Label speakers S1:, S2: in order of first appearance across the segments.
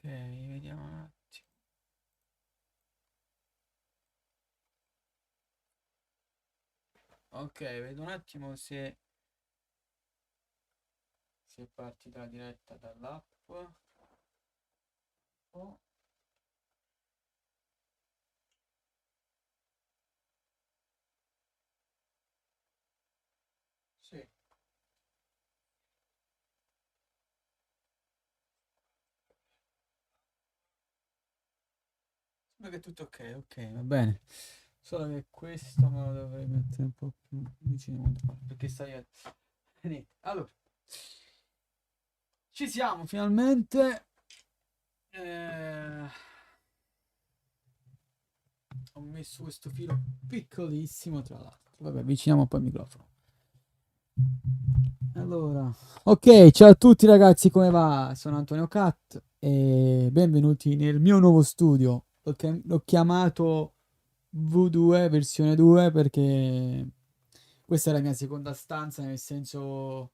S1: vediamo un attimo. Ok, vedo un attimo se è partita la diretta dall'app. Oh, sì, sembra che è tutto ok, ok, va bene. Solo che questo me lo dovrei mettere un po' più vicino perché stai. Niente. Allora, ci siamo finalmente. Eh, Ho messo questo filo piccolissimo tra l'altro. Vabbè, avviciniamo un po' il microfono. Allora, ok, ciao a tutti ragazzi, come va? Sono Antonio Cat e benvenuti nel mio nuovo studio. L'ho chiamato V2 versione 2 perché questa è la mia seconda stanza, nel senso,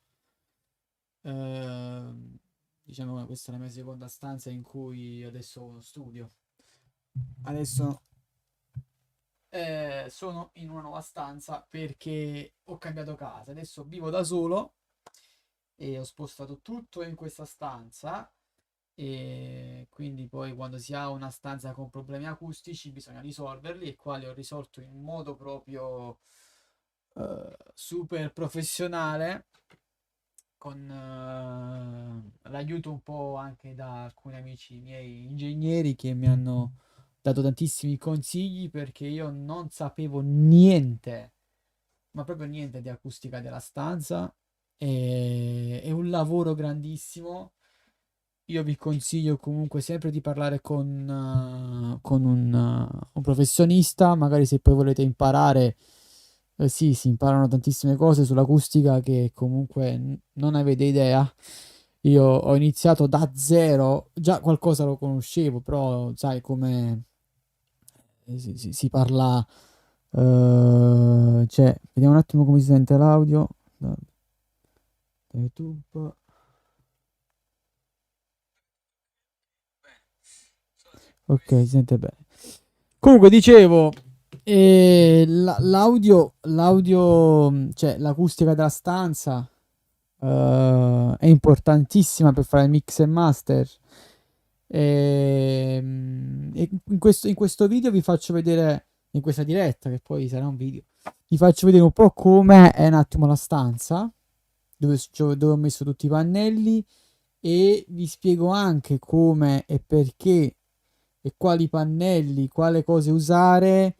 S1: ehm, diciamo, questa è la mia seconda stanza in cui adesso ho uno studio. Adesso sono in una nuova stanza perché ho cambiato casa. Adesso vivo da solo e ho spostato tutto in questa stanza. E quindi poi quando si ha una stanza con problemi acustici bisogna risolverli e qua li ho risolto in modo proprio super professionale con l'aiuto un po' anche da alcuni amici miei ingegneri che mi hanno dato tantissimi consigli perché io non sapevo niente, ma proprio niente di acustica della stanza. È un lavoro grandissimo. Io vi consiglio comunque sempre di parlare con un professionista, magari se poi volete imparare, sì, si imparano tantissime cose sull'acustica che comunque non avete idea. Io ho iniziato da zero, già qualcosa lo conoscevo, però sai come si parla, cioè, vediamo un attimo come si sente l'audio da YouTube. Ok, si sente bene. Comunque dicevo, l'audio, cioè l'acustica della stanza è importantissima per fare il mix e master. E in questo video vi faccio vedere, in questa diretta, che poi sarà un video, vi faccio vedere un po' come è un attimo la stanza, dove ho messo tutti i pannelli e vi spiego anche come e perché e quali pannelli, quale cose usare.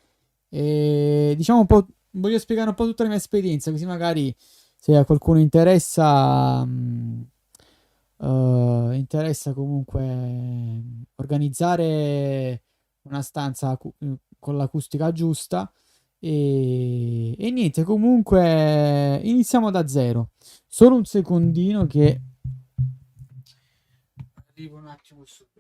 S1: E diciamo un po', voglio spiegare un po' tutta la mia esperienza, così magari se a qualcuno interessa comunque organizzare una stanza con l'acustica giusta. E niente, comunque iniziamo da zero. Solo un secondino che arrivo un attimo subito.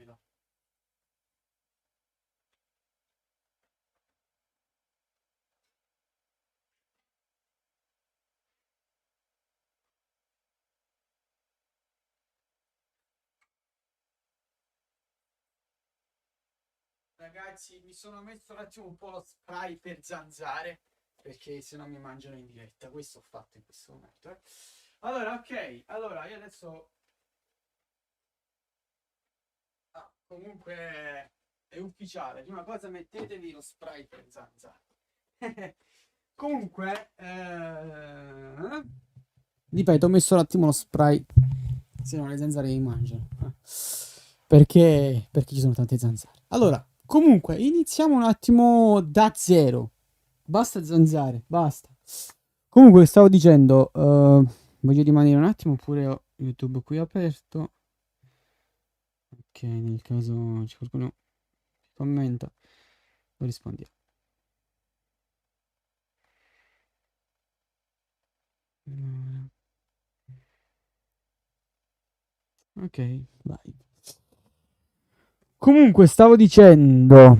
S1: Ragazzi, mi sono messo un attimo un po' lo spray per zanzare perché se no mi mangiano in diretta. Questo ho fatto in questo momento. Allora, ok, allora io adesso. Comunque è ufficiale. Prima cosa mettetevi lo spray per zanzare. Comunque, ripeto, ho messo un attimo lo spray, se no le zanzare mi mangiano. Perché ci sono tante zanzare. Allora, comunque, iniziamo un attimo da zero. Basta zanzare, basta. Comunque, stavo dicendo, voglio rimanere un attimo, oppure ho YouTube qui aperto. Ok, nel caso c'è qualcuno che commenta, lo rispondiamo. Ok, vai. Comunque, stavo dicendo.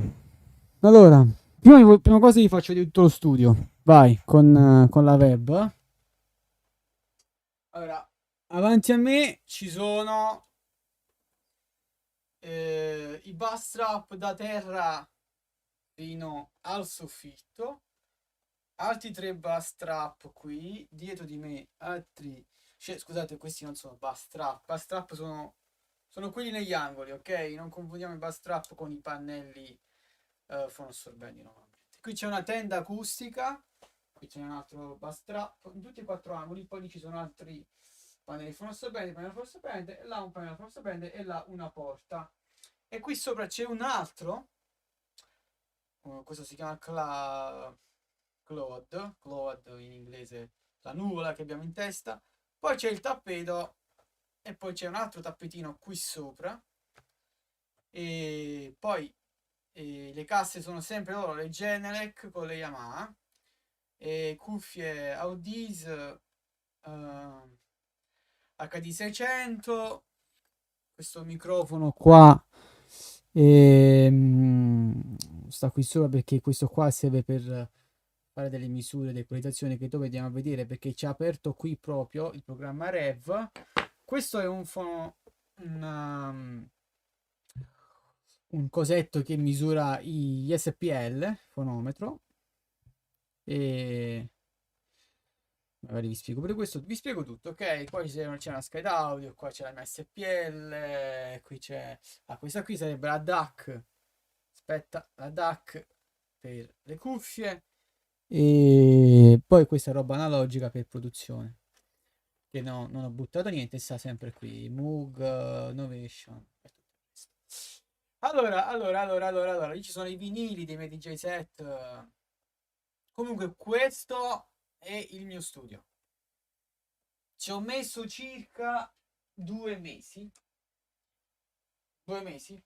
S1: Allora, prima cosa vi faccio di tutto lo studio. Vai, con la web. Allora, avanti a me ci sono i bus strap da terra fino al soffitto, altri 3 bus strap qui, dietro di me altri, cioè, scusate, questi non sono bus strap sono quelli negli angoli, ok? Non confondiamo i bus strap con i pannelli fonoassorbenti normalmente. Qui c'è una tenda acustica, qui c'è un altro bus strap, in tutti e 4 angoli, poi lì ci sono altri pannelli fonoassorbenti, pannello fonoassorbente, e là un pannello fonoassorbente e là una porta. E qui sopra c'è un altro, questo si chiama cloud in inglese, la nuvola che abbiamo in testa. Poi c'è il tappeto e poi c'è un altro tappetino qui sopra. E poi le casse sono sempre loro, le Genelec con le Yamaha, e cuffie Audis HD600, questo microfono qua sta qui sopra perché questo qua serve per fare delle misure di equalizzazione che dopo vediamo a vedere, perché ci ha aperto qui proprio il programma Rev. Questo è un cosetto che misura gli SPL, fonometro, e magari vi spiego pure questo, vi spiego tutto, ok? Qua c'è una scheda audio, qua c'è la mia SPL, qui c'è... Ah, questa qui sarebbe la DAC, aspetta, la DAC per le cuffie, e poi questa è roba analogica per produzione, che no, non ho buttato niente, sta sempre qui, Moog, Novation, e tutto questo. Allora, lì ci sono i vinili dei miei DJ set. Comunque questo è il mio studio. Ci ho messo circa 2 mesi, 2 mesi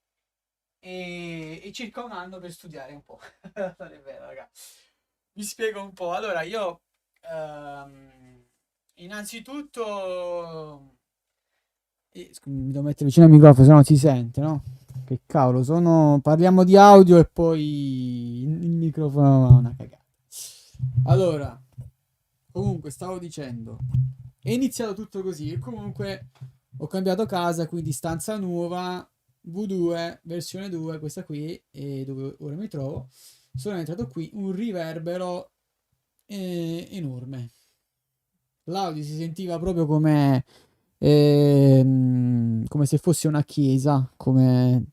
S1: e circa un anno per studiare un po'. Non è vero, raga. Vi spiego un po'. Allora, io innanzitutto mi devo mettere vicino al microfono, se no si sente, no? Che cavolo, parliamo di audio e poi il microfono è una cagata. Allora, comunque stavo dicendo, è iniziato tutto così e comunque ho cambiato casa, quindi stanza nuova, V2, versione 2, questa qui, e dove ora mi trovo. Sono entrato qui, un riverbero enorme. L'audio si sentiva proprio come se fosse una chiesa, come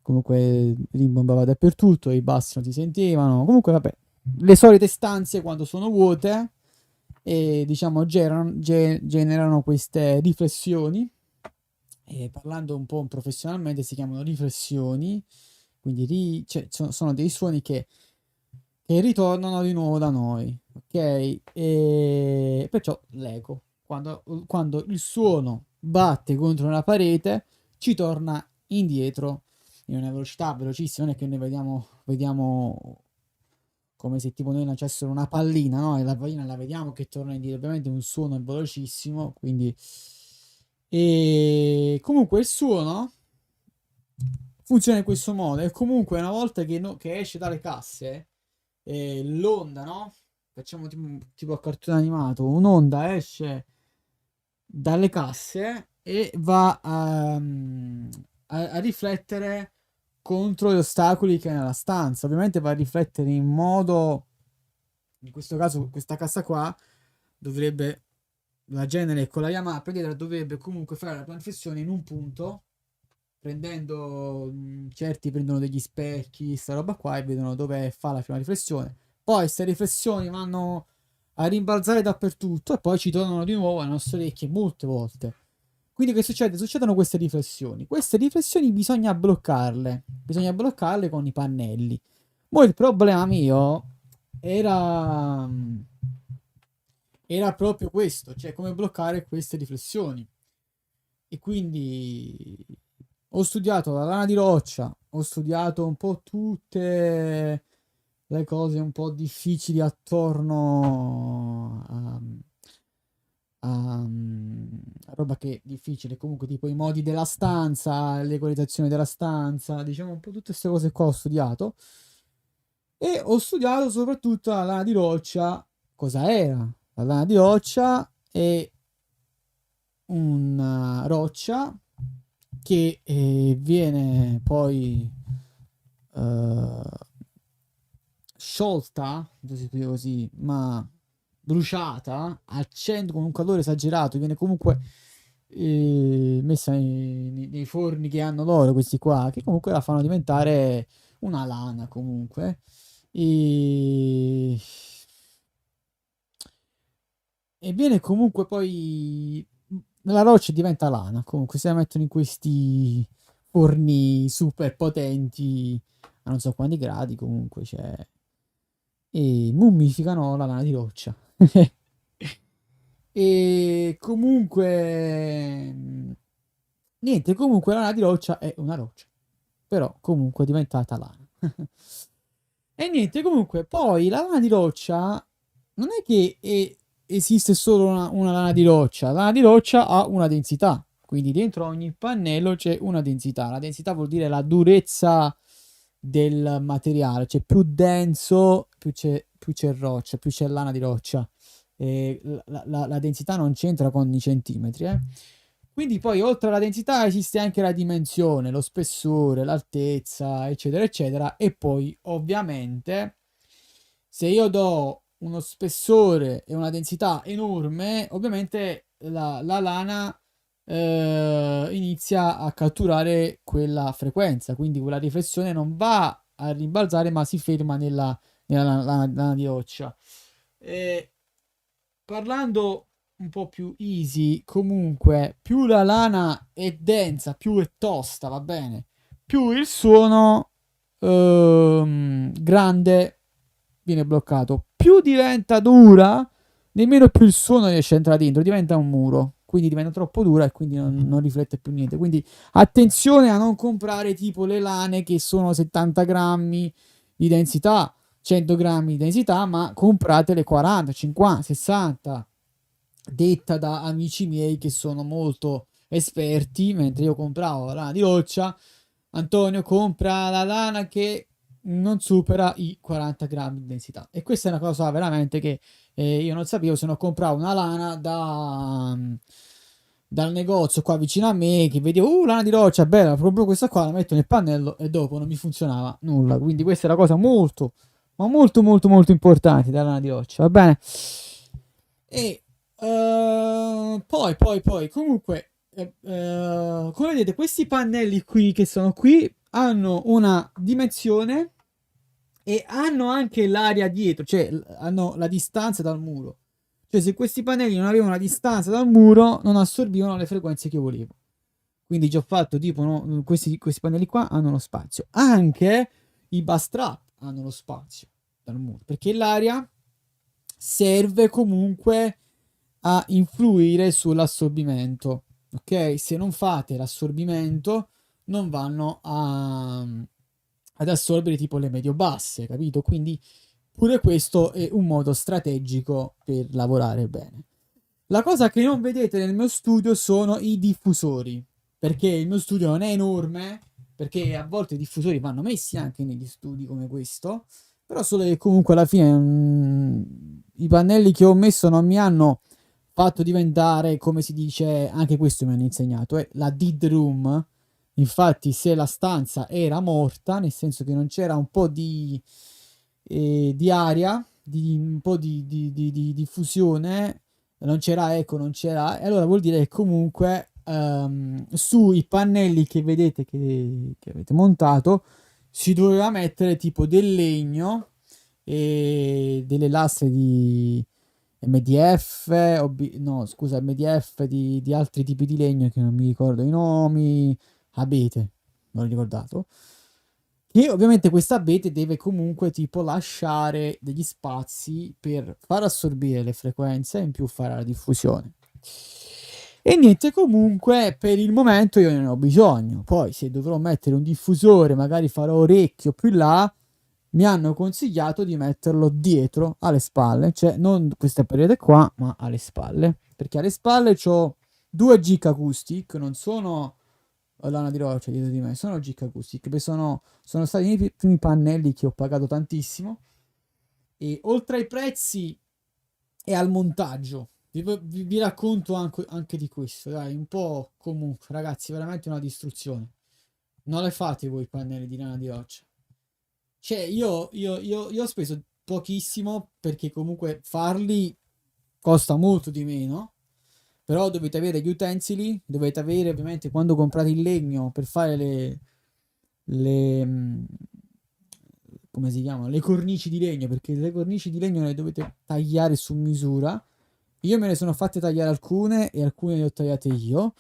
S1: comunque rimbombava dappertutto, i bassi non si sentivano. Comunque, vabbè, le solite stanze quando sono vuote e diciamo generano queste riflessioni. E parlando un po' professionalmente si chiamano riflessioni, quindi cioè, sono dei suoni che ritornano di nuovo da noi, ok? E perciò l'eco, quando il suono batte contro una parete, ci torna indietro in una velocità velocissima, non è che noi vediamo come se tipo noi lanciassero una pallina, no? E la pallina la vediamo che torna indietro, ovviamente un suono è velocissimo, quindi... E comunque il suono funziona in questo modo, e comunque una volta che esce dalle casse, l'onda, no? Facciamo tipo a cartone animato, un'onda esce dalle casse e va a riflettere contro gli ostacoli che è nella stanza. Ovviamente va a riflettere in modo, in questo caso questa cassa qua dovrebbe, la Genere con la Yamaha per dietro dovrebbe comunque fare la riflessione in un punto, prendendo certi prendono degli specchi, sta roba qua, e vedono dove fa la prima riflessione. Poi queste riflessioni vanno a rimbalzare dappertutto e poi ci tornano di nuovo alle nostre orecchie molte volte. Quindi che succede? Succedono queste riflessioni. Queste riflessioni bisogna bloccarle con i pannelli. Poi il problema mio era, era proprio questo, cioè come bloccare queste riflessioni. E quindi ho studiato la lana di roccia, ho studiato un po' tutte le cose un po' difficili attorno a roba che è difficile, comunque tipo i modi della stanza, l'equalizzazione della stanza, diciamo un po' tutte queste cose qua ho studiato. E ho studiato soprattutto la lana di roccia. Cosa era? La lana di roccia è una roccia che viene poi eh, sciolta, non so se si può dire così, ma bruciata con un calore esagerato, viene comunque messa nei forni che hanno loro, questi qua, che comunque la fanno diventare una lana comunque. E, e viene comunque poi la roccia diventa lana, comunque se la mettono in questi forni super potenti a non so quanti gradi comunque c'è e mummificano la lana di roccia. E comunque niente, comunque la lana di roccia è una roccia, però comunque è diventata lana. E niente, comunque poi la lana di roccia non è che esiste solo una lana di roccia, la lana di roccia ha una densità, quindi dentro ogni pannello c'è una densità. La densità vuol dire la durezza del materiale, cioè più denso, più c'è roccia, più c'è lana di roccia. La densità non c'entra con i centimetri, eh. Quindi poi oltre alla densità esiste anche la dimensione, lo spessore, l'altezza, eccetera, eccetera. E poi ovviamente se io do uno spessore e una densità enorme, ovviamente la lana inizia a catturare quella frequenza, quindi quella riflessione non va a rimbalzare ma si ferma nella lana di roccia. E parlando un po' più easy, comunque, più la lana è densa, più è tosta, va bene, più il suono grande viene bloccato. Più diventa dura, nemmeno più il suono riesce a entrare dentro, diventa un muro. Quindi diventa troppo dura e quindi non riflette più niente. Quindi attenzione a non comprare tipo le lane che sono 70 grammi di densità, 100 grammi di densità, ma comprate le 40, 50, 60, detta da amici miei che sono molto esperti, mentre io compravo la lana di roccia, Antonio compra la lana che non supera i 40 grammi di densità. E questa è una cosa veramente che io non sapevo se non compravo una lana dal negozio qua vicino a me che vedevo, lana di roccia, bella, proprio questa qua la metto nel pannello e dopo non mi funzionava nulla. Quindi questa è una cosa molto, ma molto molto molto importante della lana di roccia, va bene? E poi, comunque, come vedete, questi pannelli qui che sono qui hanno una dimensione e hanno anche l'area dietro, cioè hanno la distanza dal muro. Cioè, se questi pannelli non avevano la distanza dal muro, non assorbivano le frequenze che io volevo. Quindi già ho fatto tipo, no, questi pannelli qua hanno lo spazio. Anche i bus trap hanno lo spazio dal muro, perché l'aria serve comunque a influire sull'assorbimento. Ok? Se non fate l'assorbimento, non vanno ad assorbire tipo le medio-basse, capito? Quindi pure questo è un modo strategico per lavorare bene. La cosa che non vedete nel mio studio sono i diffusori, perché il mio studio non è enorme, perché a volte i diffusori vanno messi anche negli studi come questo, però solo che comunque alla fine i pannelli che ho messo non mi hanno fatto diventare, come si dice, anche questo mi hanno insegnato, è la dead room. Infatti, se la stanza era morta, nel senso che non c'era un po' di aria, un po' di fusione, non c'era eco, non c'era, e allora vuol dire che comunque sui pannelli che vedete che avete montato si doveva mettere tipo del legno e delle lastre di MDF, no, scusa, MDF di altri tipi di legno che non mi ricordo i nomi, abete, non l'ho ricordato. E ovviamente questa abete deve comunque tipo lasciare degli spazi per far assorbire le frequenze e in più fare la diffusione. E niente, comunque per il momento io non ne ho bisogno. Poi se dovrò mettere un diffusore, magari farò orecchio più in là, mi hanno consigliato di metterlo dietro alle spalle, cioè non queste parete qua, ma alle spalle, perché alle spalle ho due G Acoustic, non sono lana di roccia dietro di me, sono G Acoustic, che sono stati i miei primi pannelli che ho pagato tantissimo e oltre ai prezzi e al montaggio, vi racconto anche di questo, dai, un po' comunque, ragazzi, veramente una distruzione. Non le fate voi i pannelli di lana di roccia. Cioè, io ho speso pochissimo perché comunque farli costa molto di meno, però dovete avere gli utensili, dovete avere ovviamente quando comprate il legno per fare le come si chiamano? Le cornici di legno, perché le cornici di legno le dovete tagliare su misura. Io me ne sono fatte tagliare alcune e alcune le ho tagliate io.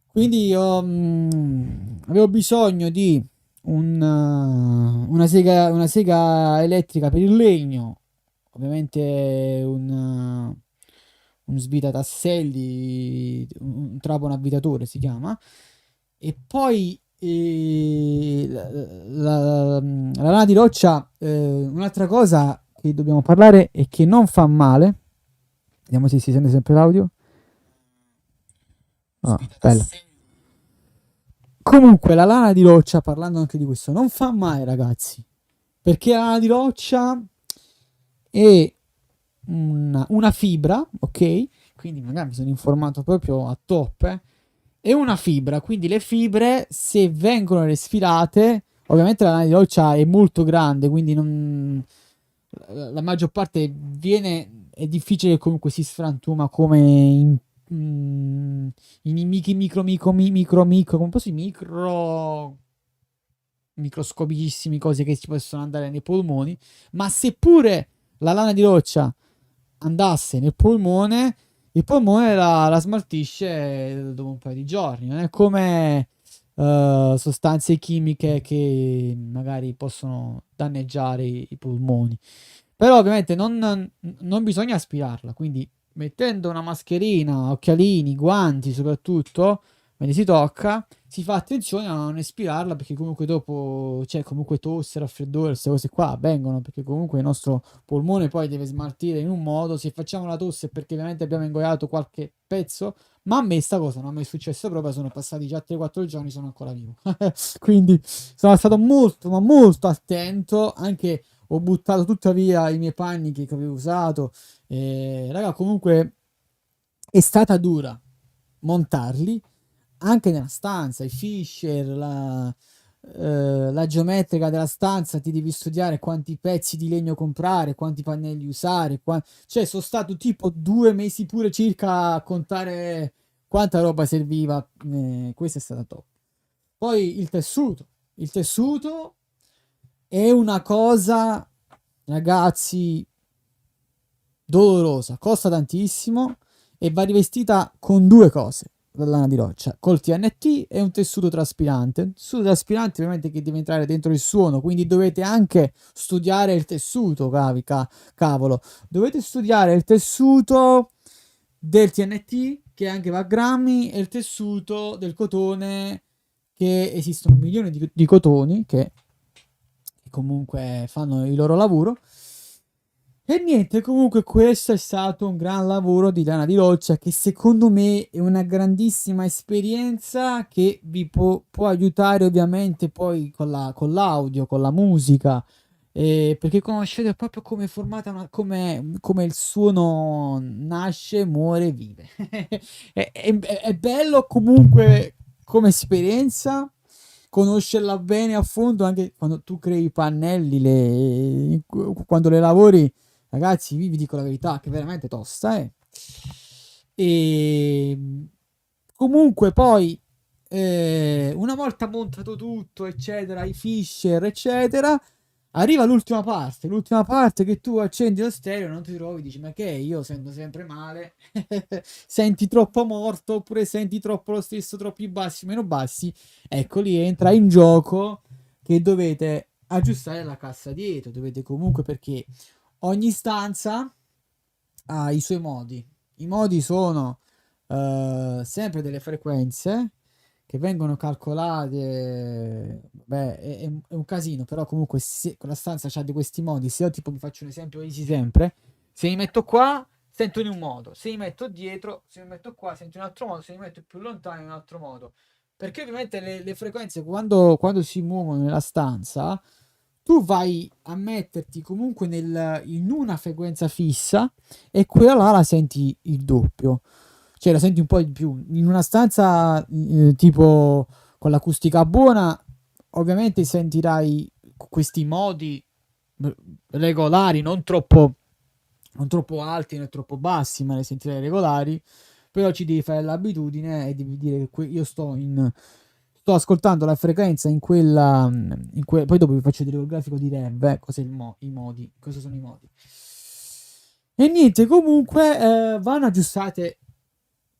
S1: Quindi io avevo bisogno di una sega elettrica per il legno, ovviamente un svitatasselli, un trapano avvitatore si chiama, e poi la lana di roccia, un'altra cosa che dobbiamo parlare e che non fa male, vediamo se si sente sempre l'audio. Ah, bella. Comunque la lana di roccia, parlando anche di questo, non fa male ragazzi, perché la lana di roccia è una fibra, ok? Quindi magari mi sono informato proprio a top, è una fibra, quindi le fibre se vengono respirate, ovviamente la lana di roccia è molto grande, quindi la maggior parte viene, è difficile che comunque si sfrantuma come in micro, come posso dire, microscopicissimi cose che ci possono andare nei polmoni, ma seppure la lana di roccia andasse nel polmone, il polmone la smaltisce dopo un paio di giorni, non è come sostanze chimiche che magari possono danneggiare i polmoni. Però ovviamente non bisogna aspirarla, quindi mettendo una mascherina, occhialini, guanti soprattutto, quando si tocca, si fa attenzione a non espirarla perché comunque dopo c'è comunque tosse, raffreddore, queste cose qua avvengono perché comunque il nostro polmone poi deve smaltire in un modo, se facciamo la tosse è perché ovviamente abbiamo ingoiato qualche pezzo, ma a me sta cosa non mi è successo proprio, sono passati già 3-4 giorni, sono ancora vivo. Quindi sono stato molto, ma molto attento, anche ho buttato tuttavia i miei panni che avevo usato. Raga, comunque è stata dura montarli anche nella stanza, i Fisher, la geometrica della stanza, ti devi studiare quanti pezzi di legno comprare, quanti pannelli usare, cioè sono stato tipo 2 mesi pure circa a contare quanta roba serviva, questa è stata top. Poi il tessuto è una cosa, ragazzi, dolorosa, costa tantissimo e va rivestita con due cose, la lana di roccia, col TNT e un tessuto traspirante. Un tessuto traspirante ovviamente che deve entrare dentro il suono, quindi dovete anche studiare il tessuto, cavolo. Dovete studiare il tessuto del TNT che anche va a grammi e il tessuto del cotone che esistono milioni di cotoni che comunque fanno il loro lavoro. E niente, comunque questo è stato un gran lavoro di Lana di Roccia che secondo me è una grandissima esperienza che vi può aiutare ovviamente poi con l'audio, con la musica, perché conoscete proprio come è formata, come il suono nasce, muore, vive. È bello comunque come esperienza conoscerla bene a fondo anche quando tu crei i pannelli, quando le lavori. Ragazzi, vi dico la verità, che è veramente tosta, eh. E comunque poi, una volta montato tutto, eccetera, i Fisher, eccetera, arriva l'ultima parte che tu accendi lo stereo, non ti trovi, dici, ma che è? Io sento sempre male, senti troppo morto, oppure senti troppo lo stesso, troppi bassi, meno bassi, ecco lì entra in gioco che dovete aggiustare la cassa dietro, dovete comunque perché ogni stanza ha i suoi modi. I modi sono sempre delle frequenze che vengono calcolate. Beh, è un casino, però comunque se quella stanza ha di questi modi. Se io tipo vi faccio un esempio easy sempre, se mi metto qua sento in un modo, se mi metto dietro, se mi metto qua sento in un altro modo, se mi metto più lontano in un altro modo. Perché ovviamente le frequenze quando si muovono nella stanza tu vai a metterti comunque in una frequenza fissa e quella là la senti il doppio, cioè la senti un po' di più. In una stanza tipo con l'acustica buona, ovviamente sentirai questi modi eh, regolari, non troppo alti né troppo bassi, ma le sentirai regolari. Però ci devi fare l'abitudine e devi dire che io sto ascoltando la frequenza in quella, poi dopo vi faccio vedere il grafico di Rev, cos'è i modi, cosa sono i modi. E niente, comunque vanno aggiustate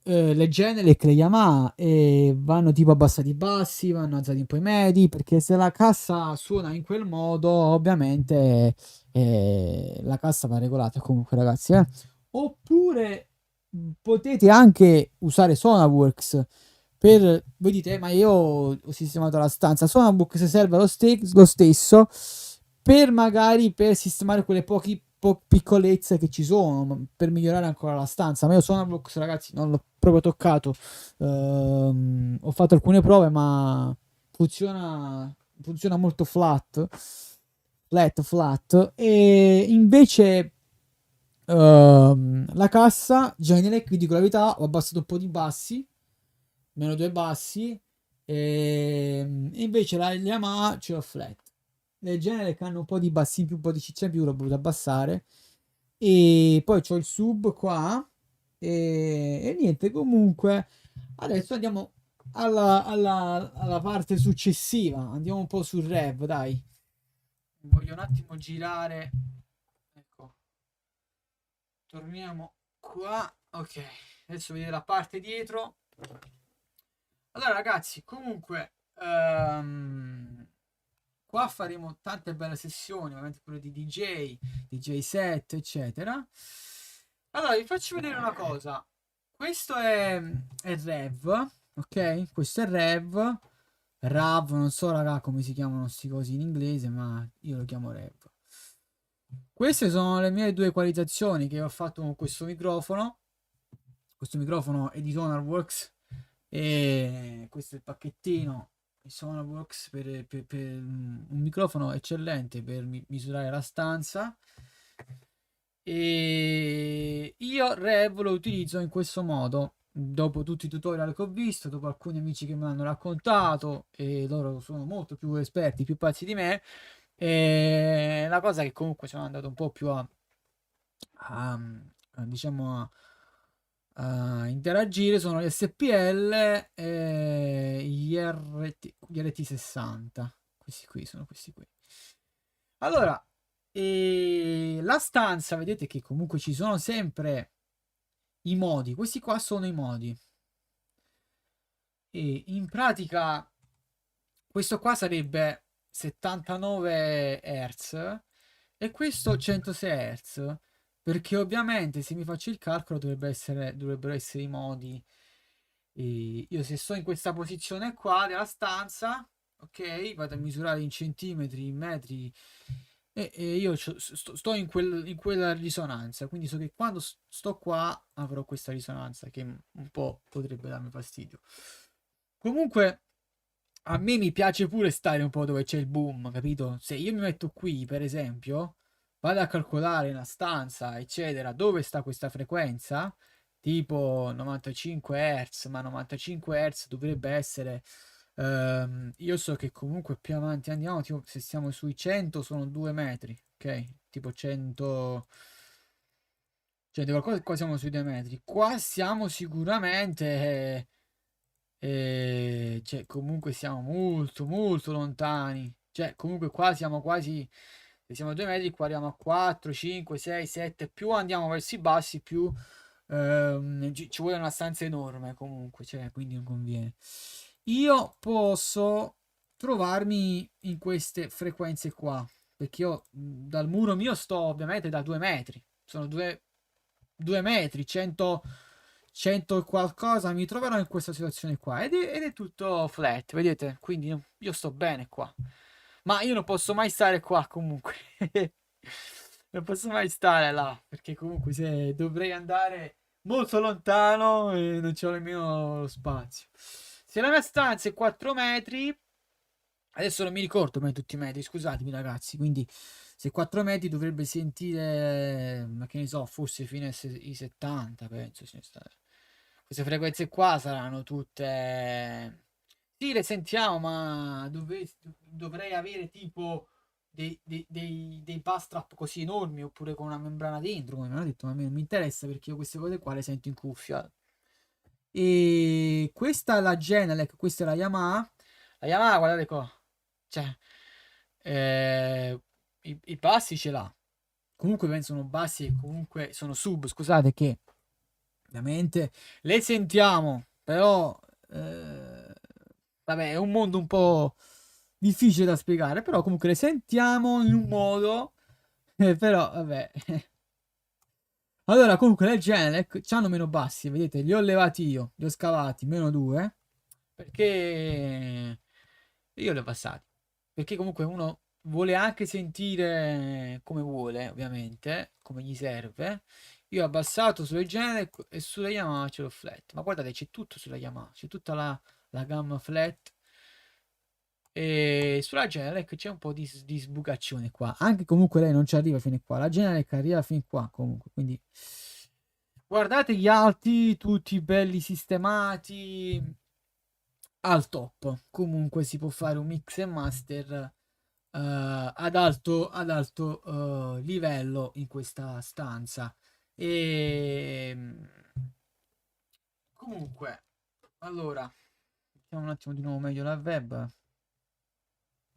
S1: le genere che le Yamaha e vanno tipo abbassati i bassi, vanno alzati un po' i medi, perché se la cassa suona in quel modo, ovviamente la cassa va regolata comunque, ragazzi. Oppure potete anche usare Sonarworks per, voi dite, ma io ho sistemato la stanza. Sonarworks serve lo stesso per magari per sistemare quelle piccolezze che ci sono, per migliorare ancora la stanza. Ma io Sonarworks, ragazzi, non l'ho proprio toccato. Ho fatto alcune prove, ma funziona molto flat. E invece la cassa genere, qui dico la verità, ho abbassato un po' di bassi, meno due bassi, e invece la Yamaha ce l'ho flat. Le genere che hanno un po' di bassi in più, un po' di ciccia in più, l'ho voluto abbassare. E poi c'ho il sub qua. E niente, comunque, adesso andiamo alla parte successiva. Andiamo un po' sul rev, dai. Voglio un attimo girare. Ecco, torniamo qua. Ok, adesso vedete la parte dietro. Allora, ragazzi, comunque, qua faremo tante belle sessioni, ovviamente quelle di DJ set, eccetera. Allora, vi faccio vedere una cosa. Questo è Rev, ok? Questo è Rev. Rav, non so, raga, come si chiamano questi cosi in inglese, ma io lo chiamo Rev. Queste sono le mie due equalizzazioni che ho fatto con questo microfono. Questo microfono è di Sonarworks e questo è il pacchettino di Sonarworks per un microfono eccellente per misurare la stanza. E io Rev lo utilizzo in questo modo. Dopo tutti i tutorial che ho visto, dopo alcuni amici che me l'hanno raccontato, e loro sono molto più esperti, più pazzi di me, e la cosa che comunque sono andato un po' più a, diciamo a interagire sono gli SPL e gli RT60. Questi qui sono questi qui. Allora, la stanza, vedete che comunque ci sono sempre i modi. Questi qua sono i modi. E in pratica questo qua sarebbe 79 Hz e questo 106 Hz, perché ovviamente se mi faccio il calcolo dovrebbero essere i modi. E io se sto in questa posizione qua della stanza, ok, vado a misurare in centimetri, in metri, e io sto in quella risonanza, quindi so che quando sto qua avrò questa risonanza che un po' potrebbe darmi fastidio. Comunque a me mi piace pure stare un po' dove c'è il boom, capito? Se io mi metto qui, per esempio, vado a calcolare una stanza, eccetera, dove sta questa frequenza, tipo 95 Hz, ma 95 Hz dovrebbe essere. Io so che comunque più avanti andiamo, tipo se siamo sui 100 sono 2 metri, ok? Tipo 100. Cioè, di qualcosa qua siamo sui 2 metri. Qua siamo sicuramente. Cioè, comunque siamo molto, molto lontani. Cioè, comunque qua siamo quasi. Se siamo a 2 metri, qua arriviamo a 4, 5, 6, 7. Più andiamo verso i bassi, più ci vuole una stanza enorme comunque. Cioè, quindi non conviene. Io posso trovarmi in queste frequenze qua. Perché io dal muro mio sto ovviamente da 2 metri. Sono 2 metri, 100 e qualcosa, mi troverò in questa situazione qua ed è tutto flat, vedete? Quindi io sto bene qua. Ma io non posso mai stare qua comunque. Non posso mai stare là, perché comunque se dovrei andare molto lontano e non c'ho nemmeno lo spazio. Se la mia stanza è 4 metri, Adesso non mi ricordo mai tutti i metri, scusatemi ragazzi, quindi se 4 metri dovrebbe sentire, ma che ne so, forse fino ai 70, penso. Queste frequenze qua saranno tutte... Sì, le sentiamo, ma dovrei avere tipo dei bus trap così enormi oppure con una membrana dentro, come mi hanno detto, ma a me non mi interessa perché io queste cose qua le sento in cuffia. E questa è la Genelec, questa è la Yamaha. La Yamaha, guardate qua. Cioè, i bassi ce l'ha. Comunque penso sono bassi e comunque sono sub. Scusate che ovviamente le sentiamo, però vabbè, è un mondo un po' difficile da spiegare, però comunque le sentiamo in un modo, però vabbè. Allora, comunque le Genelec c'hanno meno bassi, vedete, li ho levati io, li ho scavati, meno 2, perché io li ho passati. Perché comunque uno vuole anche sentire come vuole, ovviamente, come gli serve. Io ho abbassato sulle Genelec e sulla Yamaha ce l'ho flat. Ma guardate, c'è tutto sulla Yamaha, c'è tutta la gamma flat. E sulla Genelec c'è un po' di sbucazione qua. Anche comunque lei non ci arriva fino a qua. La Genelec arriva fino a qua comunque. Quindi guardate gli alti, tutti belli sistemati al top. Comunque si può fare un mix e master ad alto livello in questa stanza. E comunque, allora, mettiamo un attimo di nuovo meglio la web.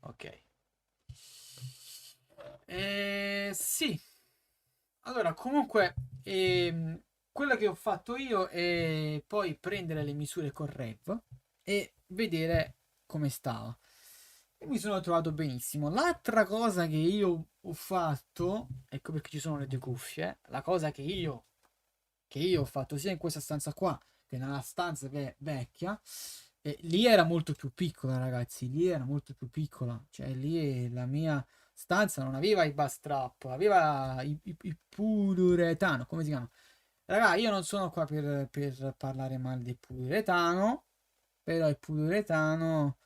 S1: Ok. Sì, allora comunque quello che ho fatto io è poi prendere le misure con Rev e vedere come stava. E mi sono trovato benissimo. L'altra cosa che io ho fatto, ecco perché ci sono le due cuffie, la cosa che io ho fatto sia in questa stanza qua che nella stanza vecchia, lì era molto più piccola, ragazzi. Lì era molto più piccola, cioè lì la mia stanza non aveva i bus trap, aveva il poliuretano, come si chiama? Raga, io non sono qua per parlare male del poliuretano, però il poliuretano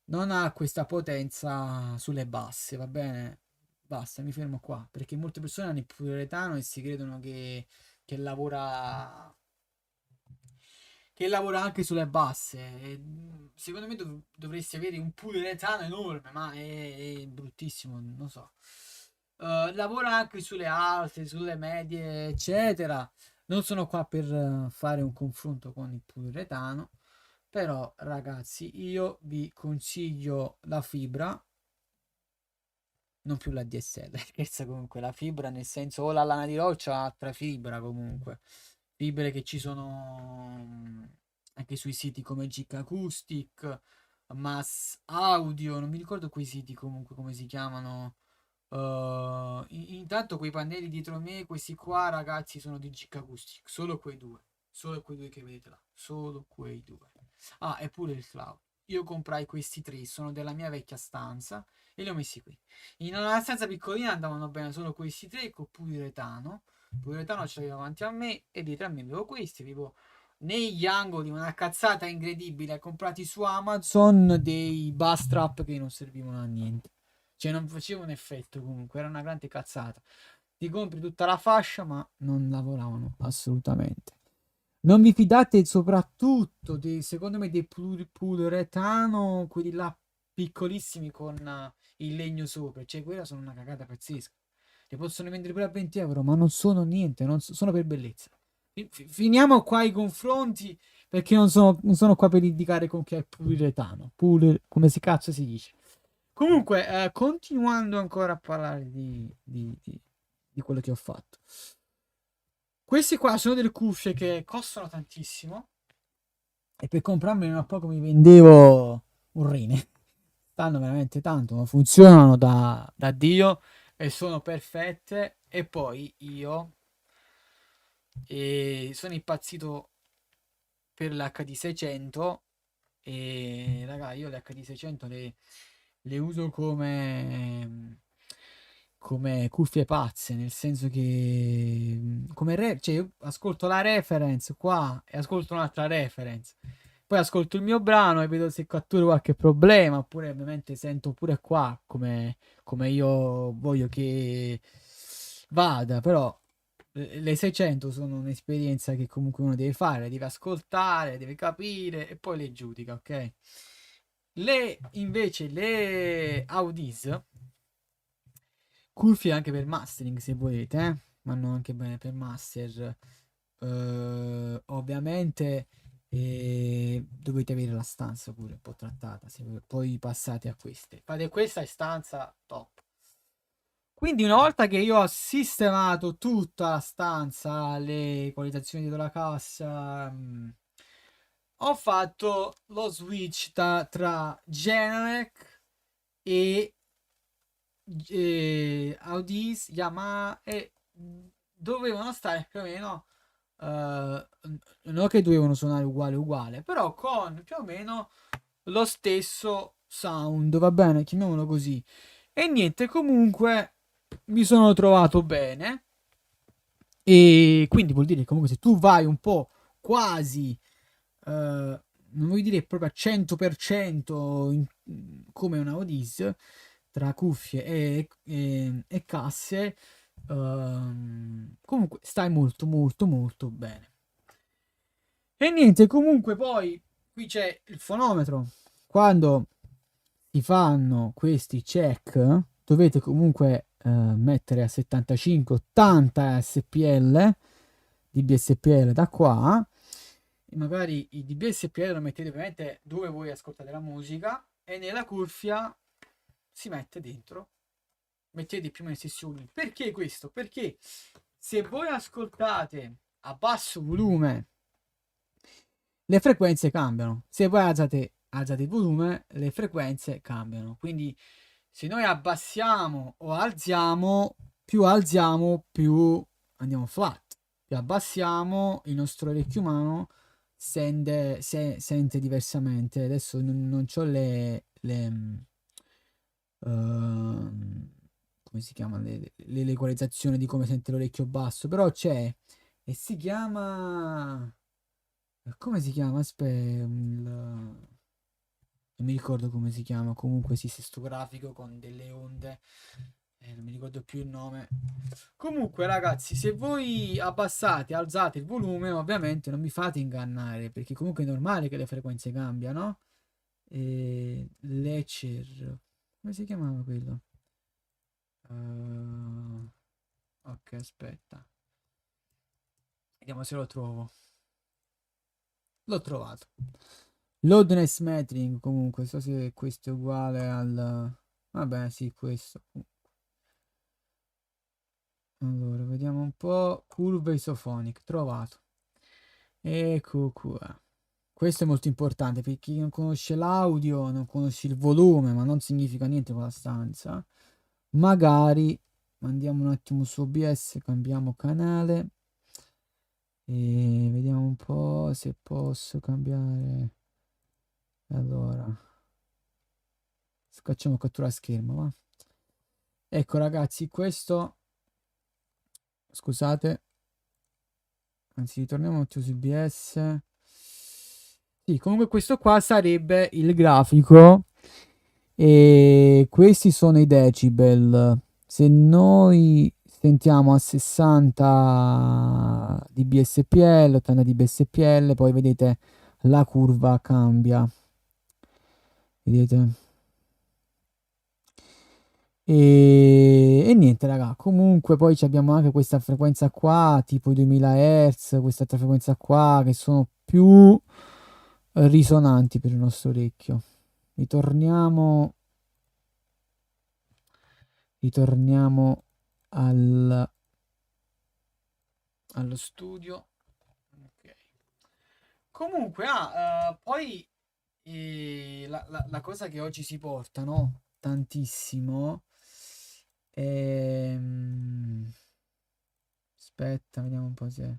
S1: non ha questa potenza sulle basse, va bene? Basta, mi fermo qua, perché molte persone hanno il poliuretano e si credono che lavora anche sulle basse. Secondo me dovresti avere un poliuretano enorme, ma è bruttissimo, non so. Lavora anche sulle alte, sulle medie, eccetera. Non sono qua per fare un confronto con il poliuretano, però ragazzi, io vi consiglio la fibra, non più la DSL, scherza comunque, la fibra nel senso o la lana di roccia o altra fibra comunque. Fibre che ci sono anche sui siti come GK Acoustic, Mass Audio, non mi ricordo quei siti comunque come si chiamano. Intanto quei pannelli dietro me, questi qua ragazzi sono di GK Acoustic, solo quei due che vedete là, solo quei due. Ah, e pure il cloud. Io comprai questi tre, sono della mia vecchia stanza e li ho messi qui. In una stanza piccolina andavano bene solo questi tre con poliuretano. Il poliuretano ce l'avevo davanti a me e dietro a me avevo questi, avevo negli angoli una cazzata incredibile comprati su Amazon dei bus trap che non servivano a niente, cioè non facevano effetto, comunque era una grande cazzata. Ti compri tutta la fascia ma non lavoravano assolutamente. Non vi fidate soprattutto secondo me dei poliuretano, quelli là piccolissimi con il legno sopra, cioè quella sono una cagata pazzesca. Li possono vendere pure a 20 euro, ma non sono niente, sono per bellezza. Finiamo qua i confronti perché non sono qua per indicare con chi è poliuretano. Come si cazzo si dice. Comunque, continuando ancora a parlare di quello che ho fatto. Queste qua sono delle cuffie che costano tantissimo e per comprarmene a poco mi vendevo un rene. Stanno veramente tanto, ma funzionano da Dio e sono perfette. E poi io sono impazzito per l'HD600 e raga, io le HD600 le uso come cuffie pazze, nel senso che cioè io ascolto la reference qua e ascolto un'altra reference Poi ascolto il mio brano e vedo se catturo qualche problema, oppure ovviamente sento pure qua come io voglio che vada, però le 600 sono un'esperienza che comunque uno deve fare, deve ascoltare, deve capire e poi le giudica, ok? Invece le Audis, cuffie anche per mastering se volete, vanno anche bene per master. Ovviamente dovete avere la stanza pure un po' trattata, se poi passate a queste. Fate questa è stanza top. Quindi una volta che io ho sistemato tutta la stanza, le equalizzazioni dietro la cassa, ho fatto lo switch tra Genelec e Audis, Yamaha e dovevano stare più o meno non che dovevano suonare uguale, però con più o meno lo stesso sound, va bene, chiamiamolo così. E niente, comunque mi sono trovato bene. E quindi vuol dire che comunque se tu vai un po' quasi, non voglio dire proprio a 100% come una Odis, tra cuffie e casse, comunque stai molto molto molto bene. E niente, comunque poi qui c'è il fonometro. Quando si fanno questi check, dovete comunque mettere a 75-80 SPL di BSPL da qua. E magari i DBSPL lo mettete ovviamente dove voi ascoltate la musica e nella cuffia si mette dentro. Mettete più o meno gli stessi volumi. Perché questo? Perché se voi ascoltate a basso volume le frequenze cambiano. Se voi alzate il volume, le frequenze cambiano. Quindi se noi abbassiamo o alziamo, più andiamo flat. Più abbassiamo, il nostro orecchio umano sente diversamente. Adesso non ho come si chiama l'equalizzazione di come sente l'orecchio basso, però c'è e si chiama come si chiama? Aspetta, non mi ricordo come si chiama. Comunque esiste sto grafico con delle onde. Non mi ricordo più il nome. Comunque, ragazzi, se voi abbassate, alzate il volume, ovviamente non mi fate ingannare. Perché comunque è normale che le frequenze cambiano. Lecer. Come si chiamava quello? Ok, aspetta. Vediamo se lo trovo. L'ho trovato. Loudness metering comunque, so se questo è uguale al... Vabbè, sì, questo. Allora, vediamo un po'. Curve isofonic, trovato. Ecco qua. Questo è molto importante per chi non conosce l'audio, non conosce il volume, ma non significa niente con la stanza. Magari andiamo un attimo su OBS, cambiamo canale e vediamo un po' se posso cambiare. Allora, facciamo cattura schermo, va. Ecco ragazzi, questo, scusate, anzi ritorniamo un attimo su OBS. Sì, comunque questo qua sarebbe il grafico e questi sono i decibel. Se noi sentiamo a 60 dBSPL, 80 dBSPL, poi vedete la curva cambia. Vedete? E niente, raga. Comunque, poi abbiamo anche questa frequenza qua, tipo i 2000 Hz, quest'altra frequenza qua, che sono più risonanti per il nostro orecchio. Ritorniamo, ritorniamo al, allo studio. Ok. Comunque, poi la cosa che oggi si porta, no? Tantissimo. Ehm, Aspetta, vediamo un po' se...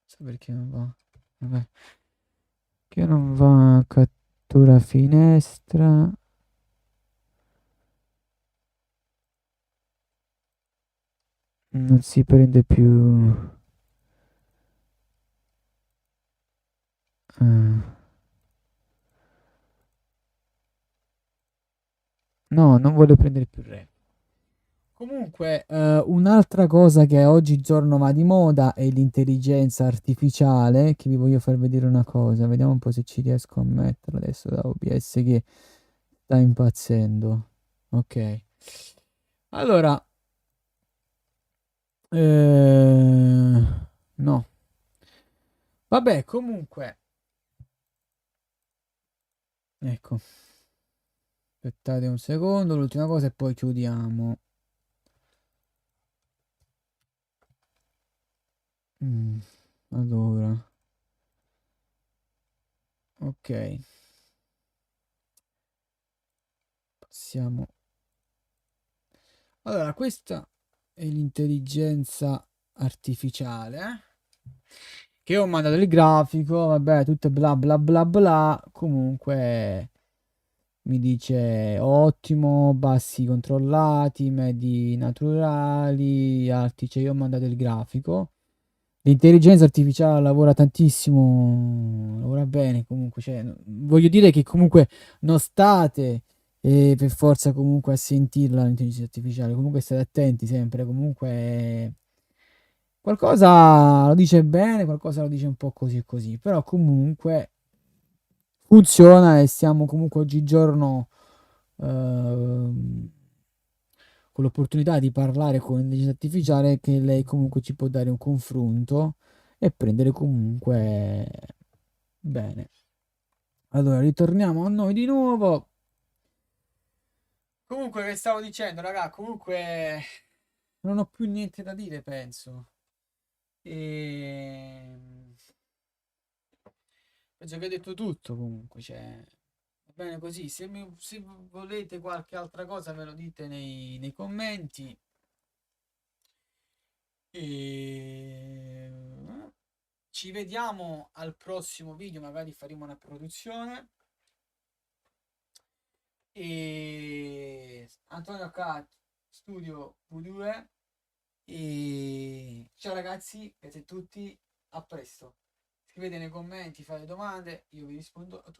S1: So perché non va. Vabbè. Che non va cattura finestra. Non si prende più. Eh, no, non voglio prendere più re. Comunque, un'altra cosa che oggigiorno va di moda è l'intelligenza artificiale, che vi voglio far vedere una cosa, vediamo un po' se ci riesco a metterla adesso da OBS che sta impazzendo. Ok. Allora, no. Vabbè, comunque, ecco, aspettate un secondo, l'ultima cosa e poi chiudiamo. Mm, allora, ok, passiamo. Allora, questa è l'intelligenza artificiale, che ho mandato il grafico, vabbè, tutto bla bla bla bla, comunque mi dice ottimo, bassi controllati, medi naturali, alti, cioè io ho mandato il grafico. L'intelligenza artificiale lavora tantissimo, lavora bene comunque, cioè, voglio dire che comunque non state per forza comunque a sentirla l'intelligenza artificiale, comunque state attenti sempre, comunque qualcosa lo dice bene, qualcosa lo dice un po' così e così, però comunque funziona e siamo comunque oggigiorno ehm, con l'opportunità di parlare con l'intelligenza artificiale che lei comunque ci può dare un confronto e prendere comunque bene. Allora, ritorniamo a noi di nuovo. Comunque, che stavo dicendo, raga, comunque non ho più niente da dire, penso. E... Penso che hai detto tutto comunque, cioè, va bene così. Se volete qualche altra cosa me lo dite nei commenti. E ci vediamo al prossimo video, magari faremo una produzione. E Antonio K, Studio V2. E ciao ragazzi, grazie a tutti, a presto. Scrivete nei commenti, fate domande, io vi rispondo a tutti.